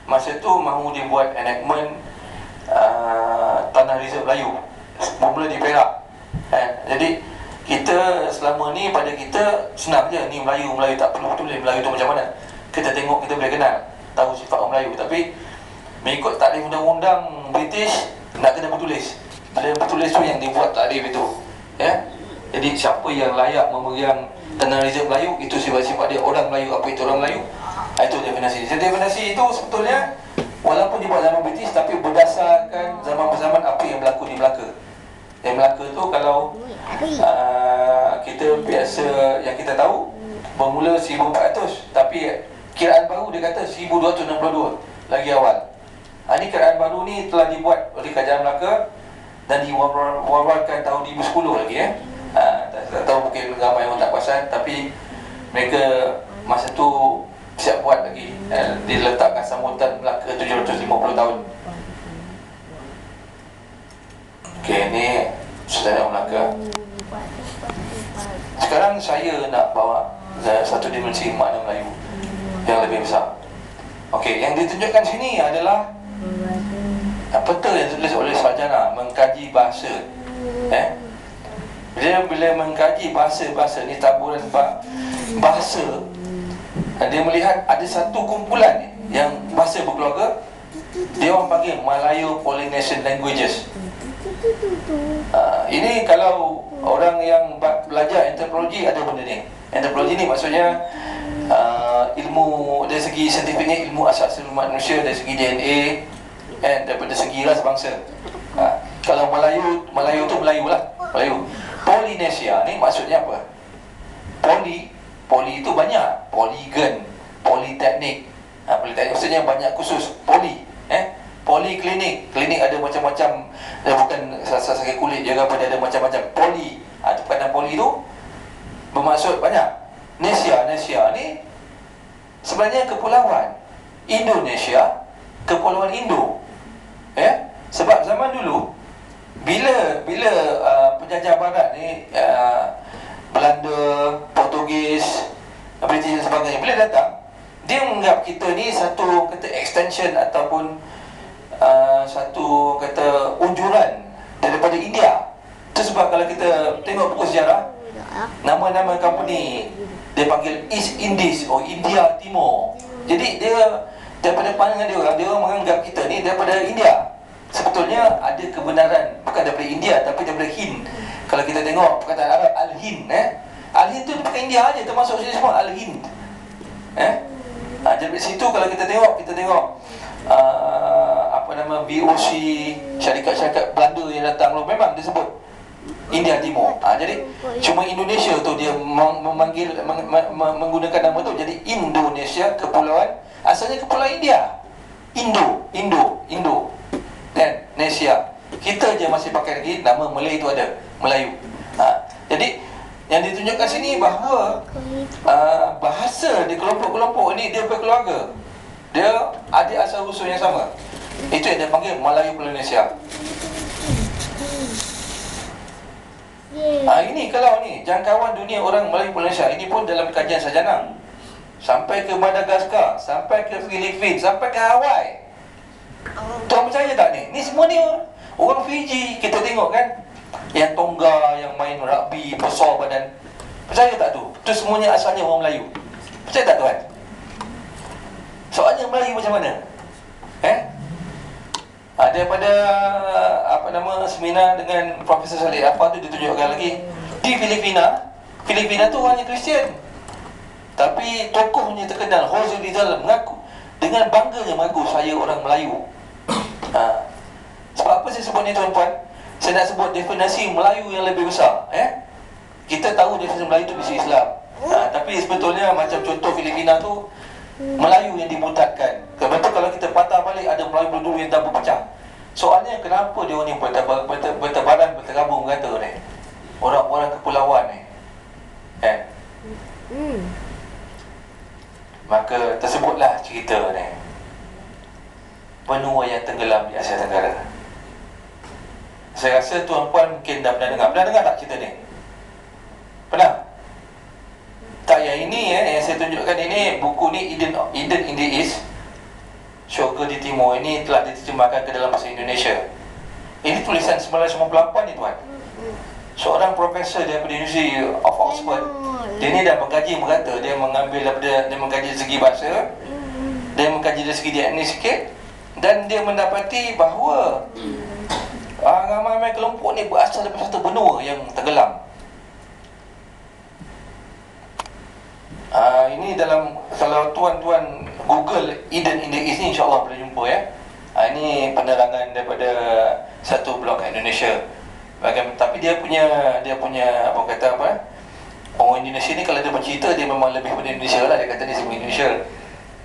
masa tu mahu dia buat enactment tanah reserve Melayu bermula di Perak. Jadi kita selama ni, pada kita senang je, ni Melayu tak perlu tulis Melayu tu macam mana. Kita tengok, kita boleh kenal, tahu sifat orang Melayu. Tapi mengikut takrif undang-undang British, nak kena bertulis. Bila bertulis tu yang dibuat takrif itu, Jadi siapa yang layak memegang tanah reserve Melayu, itu sifat-sifat dia orang Melayu. Apa itu orang Melayu? Itu definisi. Jadi definisi itu sebetulnya walaupun dibuat zaman British, tapi berdasarkan zaman-zaman apa yang berlaku di Melaka. Yang Melaka tu kalau kita biasa yang kita tahu bermula 1400, tapi kiraan baru dia kata 1262, lagi awal. Ini kiraan baru ni telah dibuat oleh Kerajaan Melaka dan diwawarkan tahun 2010 lagi. Tak tahu, mungkin ramai orang tak perasan, tapi mereka masa tu siap buat lagi. Diletakkan sambutan Melaka 750 tahun. Okey, ni sejarah Melaka. Sekarang saya nak bawa satu dimensi makna Melayu yang lebih besar. Okey, yang ditunjukkan sini adalah peta yang ditulis oleh sarjana mengkaji bahasa. Bila mengkaji bahasa ni, taburan bahasa, dia melihat ada satu kumpulan yang bahasa berkeluarga, dia orang panggil Malayo-Polynesian Languages. Ini kalau orang yang belajar antropologi ada benda ni. Antropologi ni maksudnya ilmu dari segi saintifiknya, ilmu asal-usul manusia dari segi DNA, dan daripada segi ras bangsa. Kalau Melayu tu Melayu lah, Melayu. Polinesia ni maksudnya apa? Poli itu banyak, poligon, politeknik. Politeknik maksudnya banyak khusus. Poliklinik, klinik ada macam-macam, bukan sakit kulit je, apa, dia ada macam-macam. Poli, perkataan poli tu bermaksud banyak. Nesia ni sebenarnya kepulauan. Indonesia, kepulauan Indo. Sebab zaman dulu bila penjajah barat ni, Belanda, Portugis, British dan sebagainya, bila datang, dia menganggap kita ni satu kata extension ataupun satu kata unjuran daripada India. Itu sebab kalau kita tengok buku sejarah, nama-nama company dia panggil East Indies atau India Timur. Jadi dia, daripada pandangan dia orang menganggap kita ni daripada India. Sebetulnya ada kebenaran, bukan daripada India tapi daripada Hind. Kalau kita tengok perkataan Arab Al-Hind, Al-Hind tu bukan India aja, termasuk sini semua Al-Hind. Dari situ kalau kita tengok apa nama, BOC, syarikat-syarikat Belanda yang datang dulu, memang disebut India Timur. Jadi cuma Indonesia tu dia memanggil menggunakan nama tu jadi Indonesia, kepulauan asalnya kepulauan India. Indo dan Nesia. Kita je masih pakai lagi nama Malay tu ada, Melayu. Jadi yang ditunjukkan sini bahawa bahasa di kelompok-kelompok ni dia berkeluarga. Dia ada asal usul yang sama. Itu yang dia panggil Melayu Polinesia. Ini kalau ni jangkauan dunia orang Melayu Polinesia, ini pun dalam kajian sarjana. Sampai ke Madagaskar, sampai ke Filipina, sampai ke Hawaii. Tuan percaya tak ni? Ni semua ni orang Fiji. Kita tengok kan, yang Tonga yang main rugby besar badan. Percaya tak tu? Tu semuanya asalnya orang Melayu. Percaya tak tuan? Soalnya Melayu macam mana? Daripada apa nama seminar dengan Profesor Saleh apa tu ditunjukkan lagi di Filipina tu orangnya Kristian, tapi tokohnya terkenal Jose Rizal mengaku dengan bangganya mengaku saya orang Melayu. Sebab apa saya sebut ni tuan-tuan? Saya nak sebut definisi Melayu yang lebih besar. Kita tahu definisi Melayu tu mesti Islam, tapi sebetulnya macam contoh Filipina tu Melayu yang dibutatkan. Betul kalau kita patah balik ada Melayu dulu yang dah berpecah. Soalnya kenapa dia ni bertebaran, berterabung kata ni, orang-orang kepulauan ni, maka tersebutlah cerita ni, benua yang tenggelam di Asia Tenggara. Saya rasa tuan-puan mungkin dah pernah dengar tak cerita ni? Pernah? Tak, yang ini yang saya tunjukkan ini, buku ni Eden in the East, Syurga Syurga di Timur ini telah diterjemahkan ke dalam bahasa Indonesia. Ini tulisan 1998 ni tuan. Seorang profesor daripada University of Oxford, dia ni dah mengkaji merata, dia mengambil daripada, dia mengkaji dari segi bahasa, dia mengkaji dari segi etnik sikit, dan dia mendapati bahawa ramai-ramai kelompok ni berasal daripada satu benua yang tenggelam. Ini dalam, kalau tuan-tuan Google Eden in the East ni, insyaAllah boleh jumpa ya. Ini penerangan daripada satu blog Indonesia. Tapi dia punya apa kata apa, orang Indonesia ni kalau dia bercerita, dia memang lebih pada Indonesia lah. Dia kata ni sebagai Indonesia.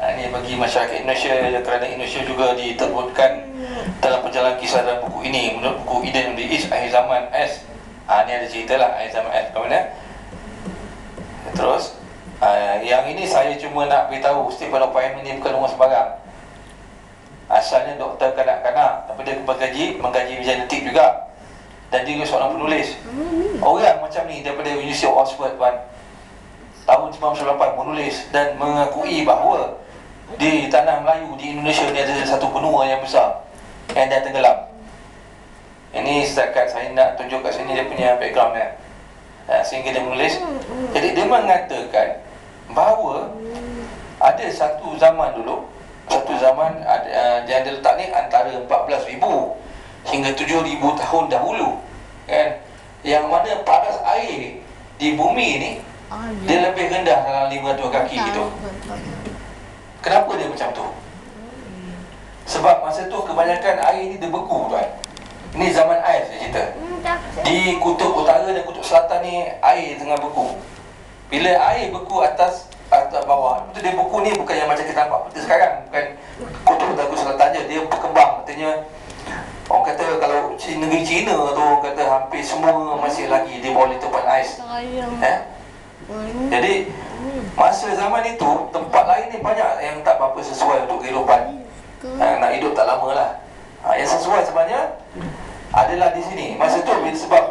Ini bagi masyarakat Indonesia, kerana Indonesia juga diterbitkan dalam perjalanan kisah dalam buku ini. Menurut buku Eden in the East, Akhir Zaman S. Ni ada cerita lah Akhir Zaman S. Terus yang ini saya cuma nak beritahu Stephen O'Brien ini bukan orang sembarang. Asalnya doktor kanak-kanak, tapi dia mengkaji genetik juga, dan dia juga seorang penulis. Orang macam ni daripada University of Oxford tahun 1998 menulis dan mengakui bahawa di tanah Melayu di Indonesia ni ada satu benua yang besar yang dah tenggelam. Ini setakat saya nak tunjuk kat sini dia punya background dia. Sehingga dia menulis. Jadi dia mengatakan bahawa ada satu zaman dulu, yang dia letak ni antara 14,000 hingga 7,000 tahun dahulu, kan, yang mana paras air di bumi ni dia lebih rendah dalam 500 kaki gitu. Kenapa dia macam tu? Sebab masa tu kebanyakan air ni dia beku tuan. Ini zaman ais saya cerita. Di kutub utara dan kutub selatan ni air tengah beku. Bila air beku atas bawah, itu dia beku ni bukan yang macam kita nampak seperti sekarang. Bukan kutub utara kutub selatan je, dia berkembang. Artinya orang kata kalau negeri China tu, orang kata hampir semua masih lagi di bawah letupan ais. Jadi masa zaman itu tempat lain ni banyak yang tak berapa sesuai untuk kehidupan. Nak hidup tak lama lah. Yang sesuai sebenarnya adalah di sini. Masa tu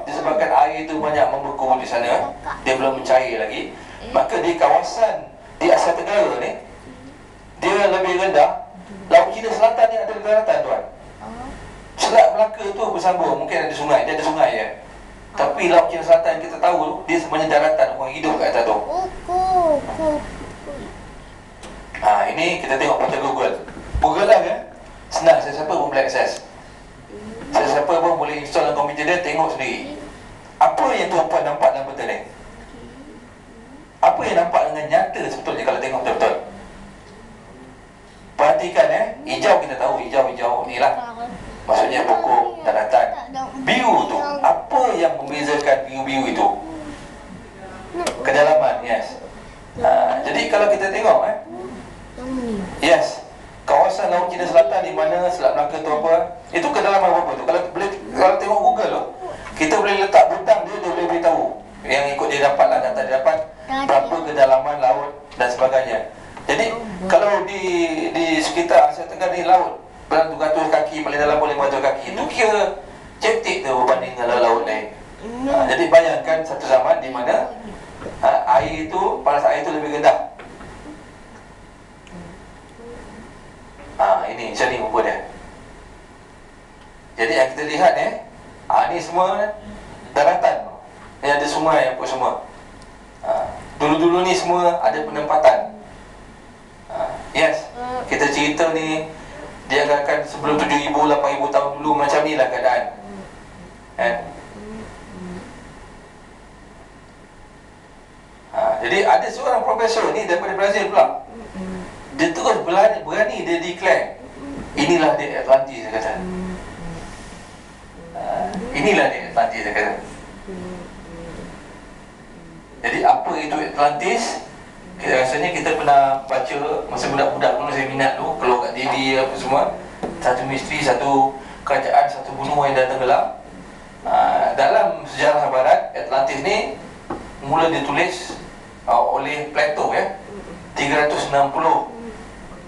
disebabkan air itu banyak membeku di sana, dia belum mencair lagi, maka di kawasan di Asia Tenggara ni dia lebih rendah. Laut Cina Selatan ni ada daratan tuan. Selat Melaka tu bersambung, mungkin ada sungai, dia ada sungai ya. Tapi Laut Cina Selatan kita tahu dia sebenarnya daratan, orang hidup kat atas tu. Ini kita tengok pada Google. Google lah kan, senang, siapa pun boleh akses. Siapa pun boleh install dalam komputer dia, tengok sendiri. Apa yang tuan-puan nampak dalam peta ni? Apa yang nampak dengan nyata sebetulnya kalau tengok betul-betul? Perhatikan hijau kita tahu, hijau ni lah, maksudnya pokok daratan. Biru tu, apa yang membezakan biru-biru itu? Kedalaman, yes. Jadi kalau kita tengok yes, kawasan Laut Cina Selatan di mana Selat Melaka tu apa, itu kedalaman berapa tu? Kalau tengok Google tu, kita boleh letak butang dia boleh beritahu. Yang ikut dia dapat lah, data dia dapat berapa kedalaman laut dan sebagainya. Jadi kalau di sekitar Asia Tenggara ni laut dalam 200 kaki, paling dalam pun 500 kaki, itu kira cetek tu berbanding dengan laut lain. Jadi bayangkan satu zaman di mana air itu, paras air itu lebih rendah. Ini macam ni rupa dia. Jadi yang kita lihat ni semua daratan. Ni ada sungai apa semua. Dulu-dulu ni semua ada penempatan. Yes, kita cerita ni dianggarkan sebelum 7,000, 8,000 tahun dulu macam ni lah keadaan. Jadi ada seorang profesor ni daripada Brazil pula. Dia terus berani dia declare, inilah dia Atlantis, dia kata. Inilah dia Atlantis, dia kata. Jadi apa itu Atlantis? Rasanya kita pernah baca masa budak-budak pun, saya minat tu, keluar kat TV apa semua. Satu misteri, satu kerajaan, satu benua yang dah tenggelam. Dalam sejarah barat, Atlantis ni mula ditulis oleh Plato 360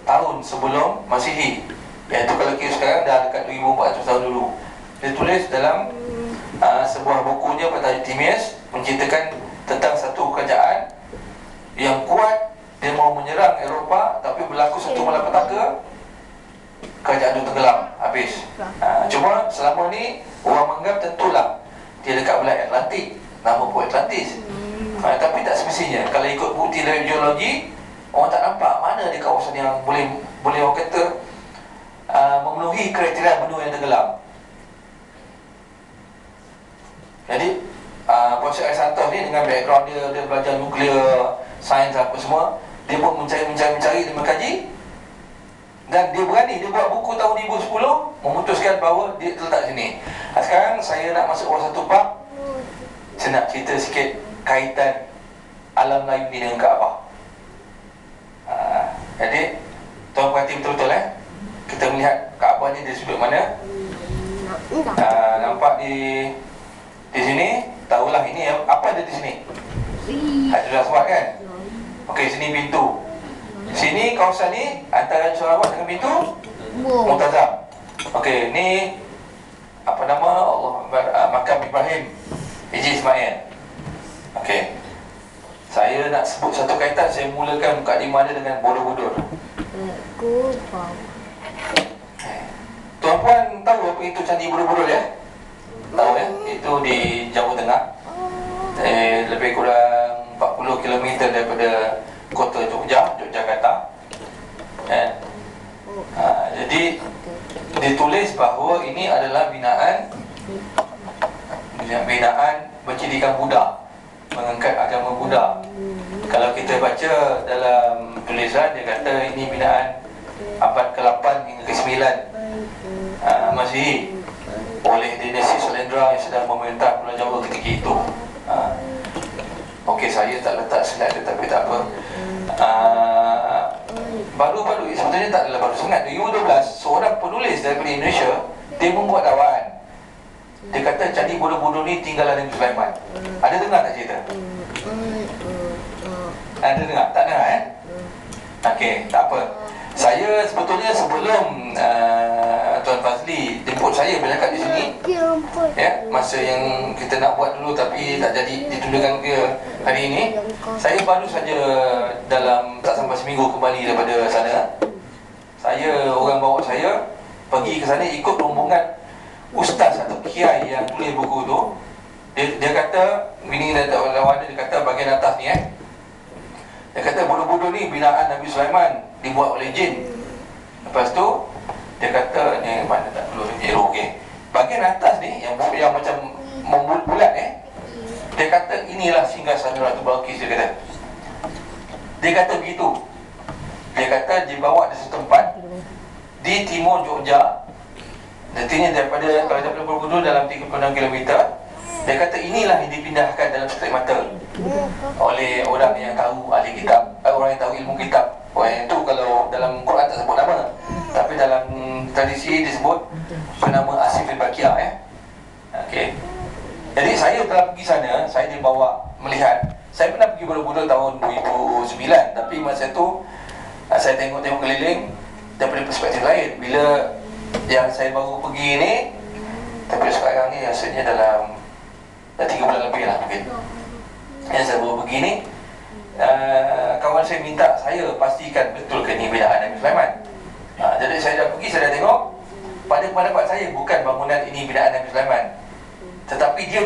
tahun sebelum Masihi. Iaitu kalau kira sekarang dah dekat 2,400 tahun dulu. Dia tulis dalam sebuah bukunya pada Timaeus, menceritakan tentang satu kerajaan yang kuat. Dia mau menyerang Eropah, tapi berlaku satu malapetaka. kerajaan itu tenggelam habis. Cuma selama ni orang menganggap tentulah dia dekat belah Atlantik, nama pun Atlantis. Tapi tak semestinya. Kalau ikut bukti dari geologi, orang tak nampak mana di kawasan yang boleh orang kata memenuhi kriteria benua yang tenggelam. Jadi Puan Syed Santos ni dengan background dia belajar nuklear, sains apa semua, dia pun mencari, dia mengkaji, dan dia berani, dia buat buku tahun 2010 memutuskan bahawa dia letak sini. Sekarang saya nak masuk orang satu bab. Saya nak cerita sikit kaitan alam Melayu ni dengan Kaabah. Jadi tuan perhati betul-betul kita melihat Kaabah ni dari sudut mana. Nampak di sini, tahulah ini apa ada di sini. Hajarul Aswad kan. Okey, sini pintu. Sini kawasan ni antara Hajarul Aswad dengan pintu Multazam. Okey, ni apa nama Allah makam Ibrahim Haji Ismail. Okey. Saya nak sebut satu kaitan, saya mulakan mukadimah dia dengan Borobudur. Tuan-puan tahu apa itu Candi Borobudur ya? Tahu ya? Itu di Jawa Tengah. Lebih kurang 40 km daripada kota Yogyakarta. Jadi ditulis bahawa ini adalah binaan pendidikan Buddha, mengangkat agama Buddha. Kalau kita baca dalam tulisan, dia kata ini binaan abad ke-8 hingga ke-9 Masihi oleh dinasti Sailendra yang sedang memerintah Pulau Jawa ketika itu. Okey, saya tak letak slide dia, tapi tak apa. Baru-baru sebenarnya tak adalah baru sangat. 2012 seorang penulis daripada Indonesia, dia membuat dakwaan. Dia kata Candi Borobudur ni tinggalan Nabi Sulaiman. Ada dengar tak cerita? Ada dengar? Tak dengar Okey, tak apa. Saya sebetulnya sebelum Tuan Fazli jemput saya bercakap di sini, ya, masa yang kita nak buat dulu tapi tak jadi, ditundukkan ke hari ini, saya baru saja dalam tak sampai seminggu kembali daripada sana. Orang bawa saya pergi ke sana ikut rombongan ustaz atau kiai yang tulis buku tu. Dia kata, bini lawan dia kata bahagian atas ni dia kata Borobudur ni binaan Nabi Sulaiman, dibuat oleh jin. Lepas tu dia kata ni mana tak perlu hero. Okey, bahagian atas ni yang macam membulat dia kata inilah singgasana Ratu Balqis. Dia kata begitu. Dia kata dibawa di satu tempat di timur Jogja. Artinya daripada Borobudur dalam 36 km. Dia kata inilah yang dipindahkan dalam sekelip mata oleh orang yang tahu ahli kitab, orang yang tahu ilmu kitab. Orang itu kalau dalam Quran tak sebut nama, tapi dalam tradisi disebut bernama Asif al-Baqiyah. Okey. Jadi saya telah pergi sana, saya dibawa melihat. Saya pernah pergi Borobudur tahun 2009, tapi masa itu saya tengok keliling daripada perspektif lain. Bila yang saya baru pergi ni, tapi sekarang ni rasanya dalam dah 3 bulan lebih lah mungkin yang saya baru pergi ni. Kawan saya minta saya pastikan betul ke ni binaan Nabi Sulaiman. Jadi saya dah pergi, saya dah tengok. Pada pendapat saya bukan bangunan ini binaan Nabi Sulaiman, tetapi dia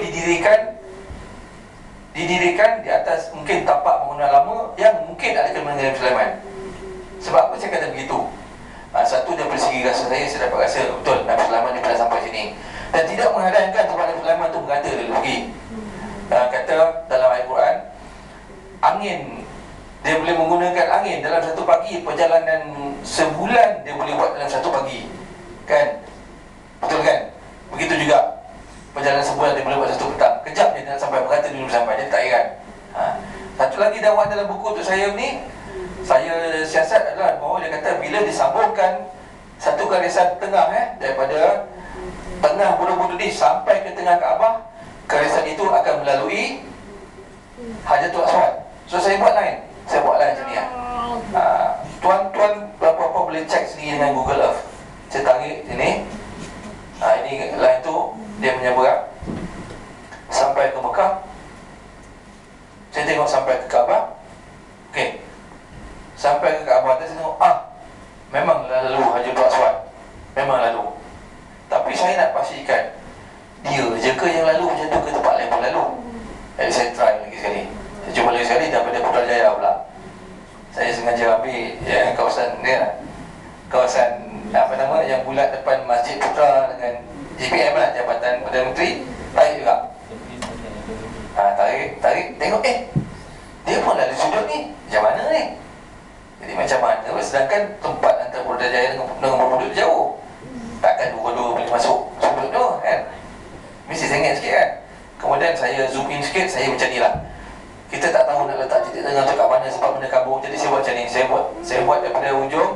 didirikan di atas mungkin tapak bangunan lama yang mungkin ada kaitan dengan Nabi Sulaiman. Sebab apa saya kata begitu? Satu, dari segi rasa saya dapat rasa betul Nabi Sulaiman ni pernah sampai sini, dan tidak menghadangkan sebab Nabi Sulaiman tu berkata dia pergi. Kata dalam Al-Quran, angin, dia boleh menggunakan angin dalam satu pagi. Perjalanan sebulan dia boleh buat dalam satu pagi. Kan? Betul kan? Begitu juga perjalanan sebulan dia boleh buat satu petang. Kejap dia nak sampai, berkata dia belum sampai. Dia tak heran. Satu lagi dakwah dalam buku untuk saya ni, saya siasat adalah bahawa dia kata bila disambungkan satu garisan tengah daripada tengah Borobudur ni sampai ke tengah Kaabah, garisan itu akan melalui Hajarul Aswad. So saya buat line sini tuan-tuan apa-apa boleh cek sendiri dengan Google Earth. Saya tarik sini, ini line tu dia menyeberang sampai ke Mekah. Saya tengok sampai ke Kaabah. Okey, sampai ke Kaabah, saya tengok memang lalu Hajarul Aswad. memang lalu. Tapi saya nak pastikan dia je ke yang lalu macam tu ke tempat lain pun lalu. Jadi saya try lagi sekali. Saya cuba lagi sekali daripada Putrajaya pula. Saya sengaja ambil kawasan kawasan apa nama yang bulat depan Masjid Putra dengan JPM lah, Jabatan Perdana Menteri. Tarik juga. Tarik tengok dia pun lalu sudut ni. Macam mana ni? Jadi macam mana? Sedangkan tempat antara Putrajaya dengan Borobudur jauh. Takkan dua-dua boleh masuk sudut tu kan? Mesti sengit sikit kan. Kemudian saya zoom in sikit. Saya macam ni lah. Kita tak tahu nak letak titik tengah tu kat mana sebab benda kabur. Jadi saya buat macam ni. Saya buat daripada ujung,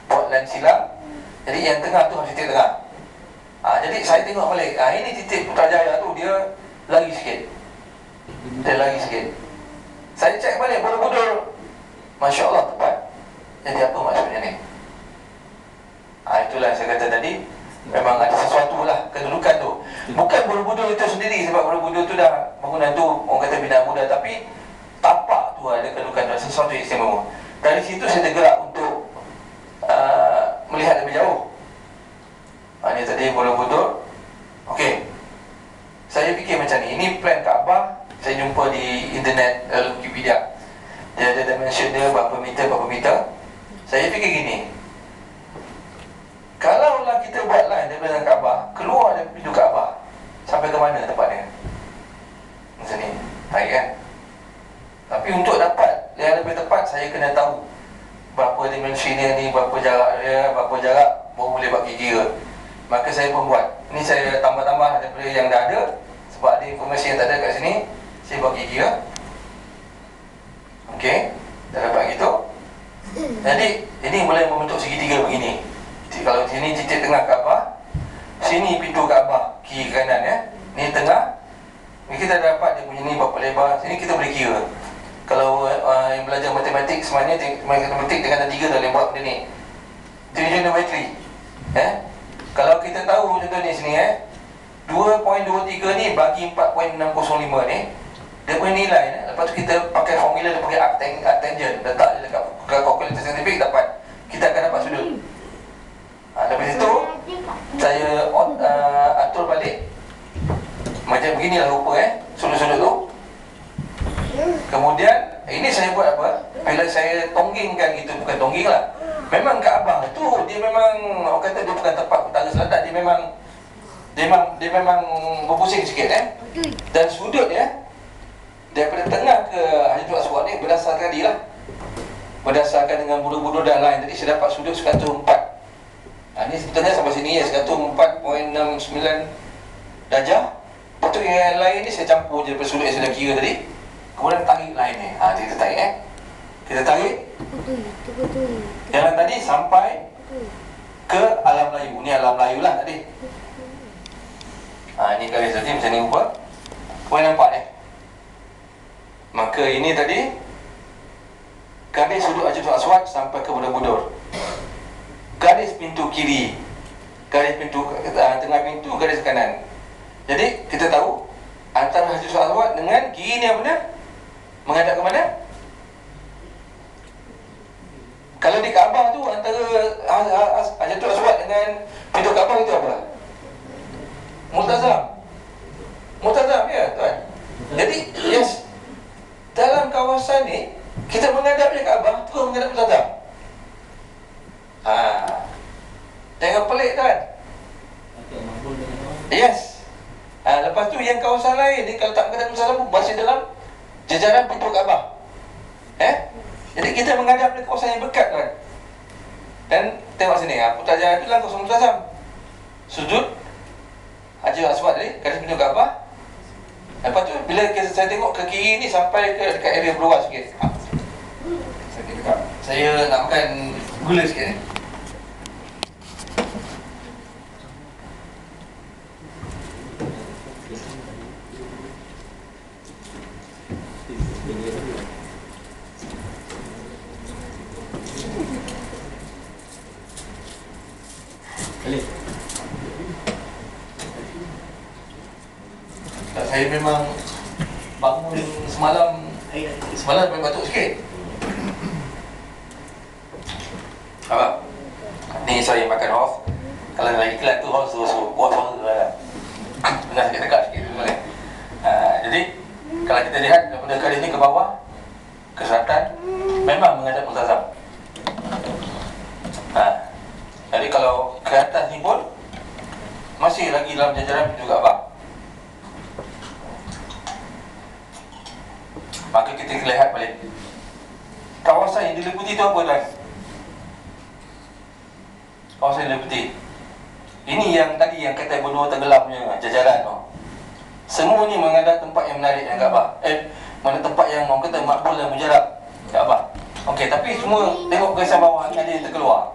buat line silang. Jadi yang tengah tu harus titik tengah. Jadi saya tengok balik, ini titik Putrajaya tu dia lari sikit. Dia lari sikit. Saya cek balik Borobudur. Masya Allah tepat. Jadi apa maksudnya ni? Itulah saya kata tadi, memang ada sesuatu lah kedudukan tu. Bukan Borobudur itu sendiri, sebab Borobudur tu dah bangunan tu orang kata bina muda, tapi tapak tu ada kedudukan, ada sesuatu yang istimewa. Dari situ saya tergerak untuk melihat lebih jauh. Ini tadi Borobudur. Okey, saya fikir macam ni. Ini plan Kaabah. Saya jumpa di internet Wikipedia. Dia ada dimension dia berapa meter. Saya fikir gini, kalaulah kita buat line daripada Kaabah, keluar dari pintu Kaabah, sampai ke mana tempat dia? Macam ni, baik kan? Tapi untuk dapat yang lebih tepat, saya kena tahu berapa dimensi dia ni, berapa jarak dia, berapa jarak baru boleh bagi kira. Maka saya pun buat. Ini saya tambah-tambah daripada yang dah ada, sebab ada informasi yang tak ada kat sini. Saya bagi kira. Okey, dah dapat gitu. Jadi ini mulai membentuk segitiga begini. Kalau sini titik tengah Kaabah, sini pintu Kaabah kiri kanan ya. Ni tengah. Ni kita dapat dia punya ni berapa lebar. Sini kita boleh kira. Kalau yang belajar matematik, sebenarnya matematik dengan 3 dah boleh buat benda ni. Trigonometry. Kalau kita tahu contoh ni sini 2.23 ni bagi 4.605 ni, dia punya nilai lepas tu kita pakai formula, dia pakai arc tangent, letak je dekat kalkulator saintifik, dapat kita akan dapat sudut. Lepas itu saya atur balik macam beginilah rupa sudut-sudut tu. Kemudian ini saya buat apa? Bila saya tonggingkan gitu, bukan tongging lah, memang Kaabah tu dia memang orang kata dia bukan tempat utara selatan, dia memang berpusing sikit dan sudut daripada tengah ke Hajarul Aswad ni berdasarkan dia lah, berdasarkan dengan Borobudur dan lain. Jadi saya dapat sudut 104. Ini sebetulnya sampai sini 104.69 darjah. Lepas tu yang lain ni saya campur je daripada sudut yang saya dah kira tadi. Kemudian tarik lain ni. Kita tarik kita tarik jalan tadi sampai ke Alam Melayu. Ni Alam Melayu lah tadi. Ini garis tadi macam ni rupa. Kau nampak maka ini tadi garis sudut Hajarul Aswad sampai ke Borobudur. Garis pintu kiri, garis pintu tengah pintu, garis kanan. Jadi kita tahu antara Hajarul Aswad dengan kiri ni apa benda? Menghadap ke mana? Kalau di Kaabah tu antara Hajarul Aswad dengan pintu Kaabah itu apa? Multazam ya tuan. Jadi dalam kawasan ni kita menghadap je Kaabah, terus menghadap Multazam. Jangan pelik kan? Yes. Lepas tu yang kawasan lain ni kalau tak menghadap Multazam masih dalam jajaran pintu Kaabah. Jadi kita menghadap ke kawasan yang dekat kan. Dan tengok sini, Putrajaya tu lah kawasan Multazam. Sudut Hajarul Aswad tadi, garis pintu Kaabah. Lepas tu bila saya tengok ke kiri ni sampai ke dekat area berluar sikit. Saya nak makan gula sikit Saya memang bangun semalam memang batuk sikit. Apa? Ni saya makan off. Kalau lagi iklan tu orang suruh buat suara lah. Benar sikit dekat sikit boleh. Jadi kalau kita lihat daripada kali ni ke bawah, ke selatan, memang menghadap Multazam. Jadi kalau ke atas ni pun masih lagi dalam jajaran juga Ka'bah. Maka kita lihat balik kawasan yang diliputi tu apa tuan? Kawasan yang diliputi ini yang tadi yang kata benua tenggelamnya jajaran tu. Semua ni menghadap tempat yang menarik yang Ka'bah. Mana tempat yang orang kata makbul dan mujarab Ka'bah. Okey, tapi semua tengok garis bawah ni ada yang terkeluar.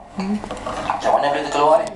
Macam mana boleh terkeluar ni?